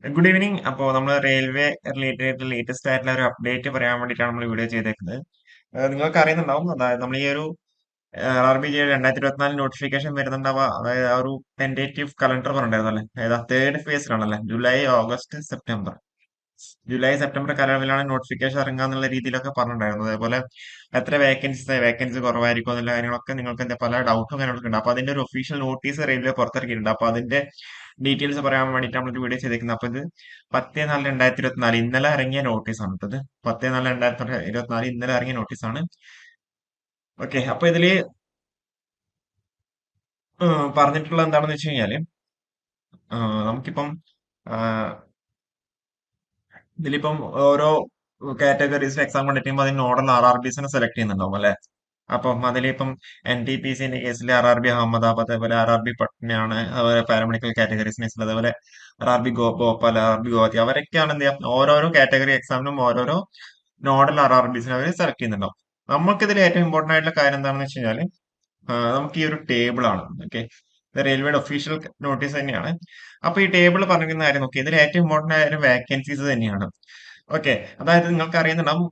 Good evening. അപ്പോൾ നമ്മൾ railway related latest ആയിട്ടുള്ള ഒരു അപ്ഡേറ്റ് പറയാൻ വേണ്ടിയിട്ടാണ് നമ്മൾ വീഡിയോ ചെയ്തേക്കുന്നത്. നിങ്ങൾക്ക് അറിയുന്നുണ്ടാവും, അതായത് നമ്മൾ ഈ ഒരു RRBJ 2024 നോട്ടിഫിക്കേഷൻ വരുന്നുണ്ടാവുക. അതായത് ആ ഒരു ടെൻഡേറ്റീവ് കലണ്ടർ പറഞ്ഞിട്ടുണ്ടായിരുന്നു അല്ലേ, അതായത് തേർഡ് ഫേസിലാണല്ലേ, July August September. July September കാലയളവിലാണ് നോട്ടിഫിക്കേഷൻ ഇറങ്ങുക എന്നുള്ള രീതിയിലൊക്കെ പറഞ്ഞിട്ടുണ്ടായിരുന്നു. അതേപോലെ എത്ര വേക്കൻസി കുറവായിരിക്കും എന്നുള്ള കാര്യങ്ങളൊക്കെ നിങ്ങൾക്ക് എന്താ പല ഡൗട്ടും കാര്യങ്ങളൊക്കെ ഉണ്ട്. അപ്പൊ അതിന്റെ ഒരു ഒഫീഷ്യൽ നോട്ടീസ് റെയിൽവേ പുറത്തിറക്കിയിട്ടുണ്ട്. അപ്പൊ അതിന്റെ ഡീറ്റെയിൽസ് പറയാൻ വേണ്ടിയിട്ട് നമ്മൾ വീഡിയോ ചെയ്തേക്കുന്നത്. അപ്പൊ ഇത് 10/4/2024 ഇന്നലെ ഇറങ്ങിയ നോട്ടീസാണ് ഇത്. 10/4/2024 ഇന്നലെ ഇറങ്ങിയ നോട്ടീസാണ്. ഓക്കെ, അപ്പൊ ഇതില് പറഞ്ഞിട്ടുള്ളത് എന്താണെന്ന് വെച്ച് കഴിഞ്ഞാല്, നമുക്കിപ്പം ആ, ഇതിലിപ്പം ഓരോ കാറ്റഗറീസിന് എക്സാം കണ്ടക്ട് ചെയ്യുമ്പോൾ അതിന് നോഡൽ RRBസിനെ സെലക്ട് ചെയ്യുന്നുണ്ടാവും അല്ലെ. അപ്പം അതിലിപ്പം NTPCന്റെ കേസിൽ RRB അഹമ്മദാബാദ്, അതേപോലെ RRB പട്നയാണ്, അതുപോലെ പാരാമെഡിക്കൽ കാറ്റഗറീസിന് അതേപോലെ RRB ഭോപ്പാൽ, RRB ഗുവാഹത്തി, അവരൊക്കെയാണ് എന്ത് ചെയ്യാം, ഓരോരോ കാറ്റഗറി എക്സാമിനും ഓരോരോ നോഡൽ RRBസിനെ അവർ സെലക്ട് ചെയ്യുന്നുണ്ടാവും. നമുക്കിതിൽ ഏറ്റവും ഇമ്പോർട്ടന്റ് ആയിട്ടുള്ള കാര്യം എന്താണെന്ന് വെച്ച് കഴിഞ്ഞാൽ, നമുക്ക് ഈ ഒരു ടേബിൾ ആണ്. ഓക്കെ, റെയിൽവേയുടെ ഒഫീഷ്യൽ നോട്ടീസ് തന്നെയാണ്. അപ്പൊ ഈ ടേബിൾ പറഞ്ഞിരിക്കുന്ന കാര്യം നോക്കി, ഇതിൽ ഏറ്റവും ഇമ്പോർട്ടന്റ് ആയ ഒരു വാക്കൻസീസ് തന്നെയാണ്. ഓക്കെ, അതായത് നിങ്ങൾക്ക് അറിയുന്നുണ്ടാവും,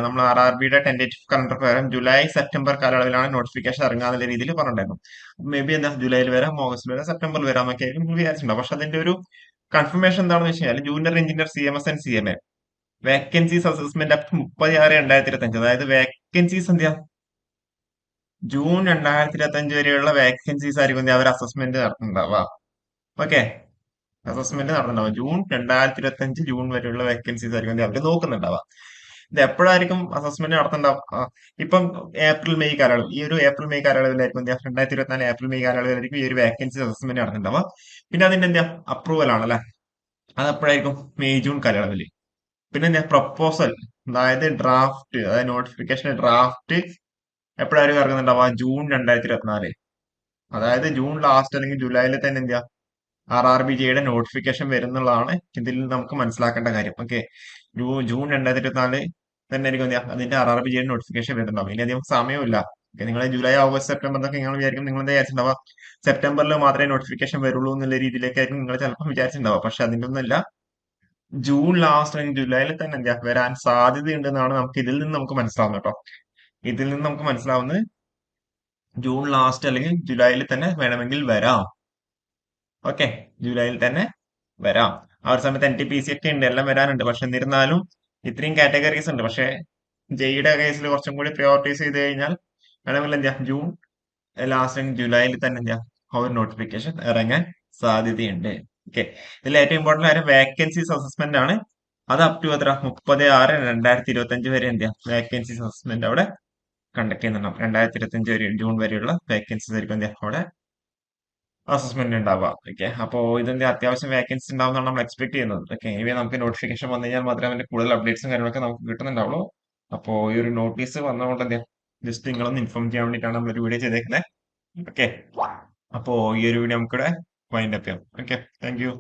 നമ്മൾ RRBയുടെ ടെന്റേറ്റീവ് കലണ്ടർ പ്രകാരം ജൂലൈ സെപ്റ്റംബർ കാലയളവിലാണ് നോട്ടിഫിക്കേഷൻ ഇറങ്ങുക എന്നുള്ള രീതിയിൽ പറഞ്ഞിട്ടുണ്ടായിരുന്നു. മേ ബി എന്താ ജൂലൈയിൽ വരാം, ഓഗസ്റ്റിൽ വരാം, സെപ്റ്റംബറിൽ വരാം എന്നൊക്കെ ആയിരിക്കും നിങ്ങൾ വിചാരിച്ചിട്ടുണ്ടാവും. പക്ഷെ അതിന്റെ ഒരു കൺഫർമേഷൻ എന്താണെന്ന് വെച്ച് കഴിഞ്ഞാൽ, junior engineer CMS and CMA vacancies assessment up 30/6/2025, അതായത് വേക്കൻസീസ് എന്തെയാ ജൂൺ 2025 വരെയുള്ള വേക്കൻസീസ് ആയിരിക്കും അവർ അസസ്മെന്റ് നടത്തുന്നുണ്ടാവുക. ഓക്കെ, അസസ്മെന്റ് നടന്നുണ്ടാവുക ജൂൺ 2025 ജൂൺ വരെയുള്ള വേക്കൻസീസ് ആയിരിക്കും അവർ നോക്കുന്നുണ്ടാവുക. ഇത് എപ്പോഴായിരിക്കും അസസ്മെന്റ് നടത്തുന്നുണ്ടാവുക? ഇപ്പം ഏപ്രിൽ മെയ് കാലയളവ്, ഈ ഒരു ഏപ്രിൽ മെയ് കാലയളവിലായിരിക്കും 2024 ഏപ്രിൽ മെയ് കാലയളവിലായിരിക്കും ഈ ഒരു വേക്കൻസി അസസ്മെന്റ് നടത്തുന്നുണ്ടാവുക. പിന്നെ അതിന്റെ അപ്രൂവൽ ആണല്ലേ, അത് എപ്പോഴായിരിക്കും? മെയ് ജൂൺ കാലയളവിൽ. പിന്നെ പ്രപ്പോസൽ, അതായത് ഡ്രാഫ്റ്റ്, അതായത് നോട്ടിഫിക്കേഷൻ ഡ്രാഫ്റ്റ് എപ്പോഴായിരിക്കും ഇറങ്ങുന്നുണ്ടാവുക? ജൂൺ 2024. അതായത് ജൂൺ ലാസ്റ്റ് അല്ലെങ്കിൽ ജൂലൈയിൽ തന്നെ RRBJയുടെ നോട്ടിഫിക്കേഷൻ വരുന്നുള്ളതാണ് ഇതിൽ നമുക്ക് മനസ്സിലാക്കേണ്ട കാര്യം. ഓക്കെ, ജൂൺ 2024 തന്നെ ആയിരിക്കും അതിന്റെ RRBJയുടെ നോട്ടിഫിക്കേഷൻ വരുന്നുണ്ടാവും. ഇനി അധികം സമയമില്ല. നിങ്ങൾ ജൂലൈ ഓഗസ്റ്റ് സെപ്റ്റംബർ എന്നൊക്കെ നിങ്ങൾ വിചാരിക്കും, നിങ്ങൾ എന്താ വിചാരിച്ചിട്ടുണ്ടാവുക, സെപ്റ്റംബറിൽ മാത്രമേ നോട്ടിഫിക്കേഷൻ വരുള്ളൂ എന്നുള്ള രീതിയിലേക്കായിരിക്കും നിങ്ങൾ ചിലപ്പോൾ വിചാരിച്ചിട്ടുണ്ടാവുക. പക്ഷെ അതിന്റെ ഒന്നല്ല, ജൂൺ ലാസ്റ്റ് അല്ലെങ്കിൽ ജൂലൈയിൽ തന്നെ വരാൻ സാധ്യതയുണ്ടെന്നാണ് ഇതിൽ നിന്ന് നമുക്ക് മനസ്സിലാവുന്നത് കേട്ടോ. ഇതിൽ നിന്ന് നമുക്ക് മനസ്സിലാവുന്നത് ജൂൺ ലാസ്റ്റ് അല്ലെങ്കിൽ ജൂലൈയിൽ തന്നെ വേണമെങ്കിൽ വരാം. ഓക്കെ, ജൂലൈയിൽ തന്നെ വരാം. ആ ഒരു സമയത്ത് NTPC ഒക്കെ ഉണ്ട്, എല്ലാം വരാനുണ്ട്. പക്ഷെ എന്നിരുന്നാലും ഇത്രയും കാറ്റഗറീസ് ഉണ്ട്. പക്ഷെ ജെയുടെ കേസിൽ കുറച്ചും കൂടി പ്രയോറിറ്റൈസ് ചെയ്ത് കഴിഞ്ഞാൽ വേണമെങ്കിൽ ജൂൺ ലാസ്റ്റ് ജൂലൈയിൽ തന്നെ ആ ഒരു നോട്ടിഫിക്കേഷൻ ഇറങ്ങാൻ സാധ്യതയുണ്ട്. ഓക്കെ, ഇതിൽ ഏറ്റവും ഇമ്പോർട്ടന്റ് കാര്യം വേക്കൻസീസ് അസസ്മെന്റ് ആണ്. അത് അപ് ടു എത്ര? 30/6/2025 വരെ വേക്കൻസീസ് അസസ്മെന്റ് അവിടെ കണ്ടക്ട് ചെയ്യുന്നുണ്ടാവും. 2025 വരെ, ജൂൺ വരെയുള്ള വേക്കൻസീസ് ആയിരിക്കും അവിടെ അസസ്മെന്റ് ഉണ്ടാവുക. ഓക്കെ, അപ്പോ ഇതിന്റെ അത്യാവശ്യം വേക്കൻസി ഉണ്ടാവുന്നതാണ് നമ്മൾ എക്സ്പെക്ട് ചെയ്യുന്നത്. ഓക്കെ, ഇനി നമുക്ക് നോട്ടിഫിക്കേഷൻ വന്നു കഴിഞ്ഞാൽ മാത്രമേ അതിന്റെ കൂടുതൽ അപ്ഡേറ്റ്സും കാര്യങ്ങളൊക്കെ നമുക്ക് കിട്ടുന്നുണ്ടാവുള്ളൂ. അപ്പോ ഈ ഒരു നോട്ടീസ് വന്നതുകൊണ്ട് ജസ്റ്റ് നിങ്ങളൊന്ന് ഇൻഫോം ചെയ്യാൻ വേണ്ടിയിട്ടാണ് നമ്മൾ ഒരു വീഡിയോ ചെയ്തേക്കുന്നത്. ഓക്കെ, അപ്പോ ഈ ഒരു വീഡിയോ നമുക്കിവിടെ വൈൻഡ് അപ്പ് ചെയ്യാം. Okay, thank you.